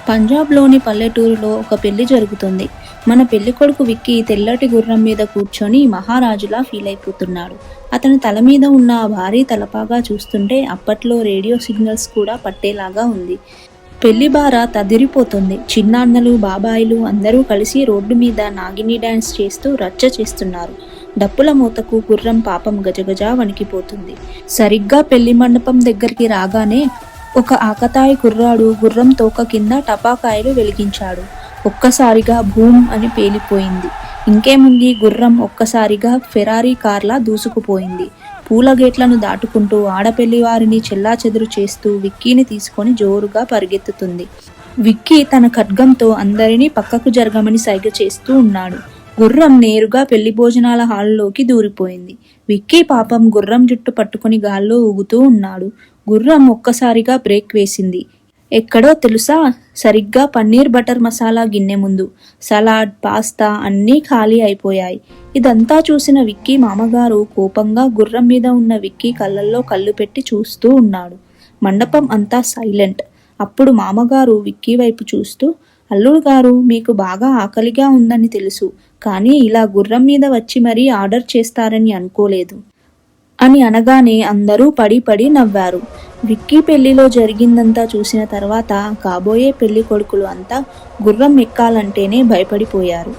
పంజాబ్లోని పల్లెటూరులో ఒక పెళ్లి జరుగుతుంది. మన పెళ్ళికొడుకు విక్కీ తెల్లటి గుర్రం మీద కూర్చొని మహారాజులా ఫీల్ అయిపోతున్నాడు. అతని తల మీద ఉన్న ఆ భారీ తలపాగా చూస్తుంటే అప్పట్లో రేడియో సిగ్నల్స్ కూడా పట్టేలాగా ఉంది. పెళ్లి బారాత్ అదిరిపోతుంది. చిన్నాన్నలు, బాబాయిలు అందరూ కలిసి రోడ్డు మీద నాగిని డ్యాన్స్ చేస్తూ రచ్చ చేస్తున్నారు. డప్పుల మూతకు గుర్రం పాపం గజగజా వణికిపోతుంది. సరిగ్గా పెళ్లి మండపం దగ్గరికి రాగానే ఒక ఆకతాయి కుర్రాడు గుర్రం తోక కింద టపాకాయలు వెలిగించాడు. ఒక్కసారిగా భూమ్ అని పేలిపోయింది. ఇంకేముంది, గుర్రం ఒక్కసారిగా ఫెరారీ కార్లా దూసుకుపోయింది. పూల గేట్లను దాటుకుంటూ ఆడపెళ్లి వారిని చెల్లాచెదురు చేస్తూ విక్కీని తీసుకొని జోరుగా పరిగెత్తుతుంది. విక్కీ తన ఖడ్గంతో అందరినీ పక్కకు జరగమని సైగ చేస్తూ ఉన్నాడు. గుర్రం నేరుగా పెళ్లి భోజనాల హాల్లోకి దూరిపోయింది. విక్కీ పాపం గుర్రం జుట్టు పట్టుకుని గాల్లో ఊగుతూ ఉన్నాడు. గుర్రం ఒక్కసారిగా బ్రేక్ వేసింది. ఎక్కడో తెలుసా? సరిగ్గా పన్నీర్ బటర్ మసాలా గిన్నె ముందు. సలాడ్, పాస్తా అన్నీ ఖాళీ అయిపోయాయి. ఇదంతా చూసిన విక్కీ మామగారు కోపంగా గుర్రం మీద ఉన్న విక్కీ కళ్ళల్లో కళ్ళు పెట్టి చూస్తూ ఉన్నాడు. మండపం అంతా సైలెంట్. అప్పుడు మామగారు విక్కీ వైపు చూస్తూ, అల్లుడు గారు, మీకు బాగా ఆకలిగా ఉందని తెలుసు, కానీ ఇలా గుర్రం మీద వచ్చి మరీ ఆర్డర్ చేస్తారని అనుకోలేదు అని అనగానే అందరూ పడి పడి నవ్వారు. విక్కీ పెళ్లిలో జరిగిందంతా చూసిన తర్వాత కాబోయే పెళ్లి కొడుకులు అంతా గుర్రం ఎక్కాలంటేనే భయపడిపోయారు.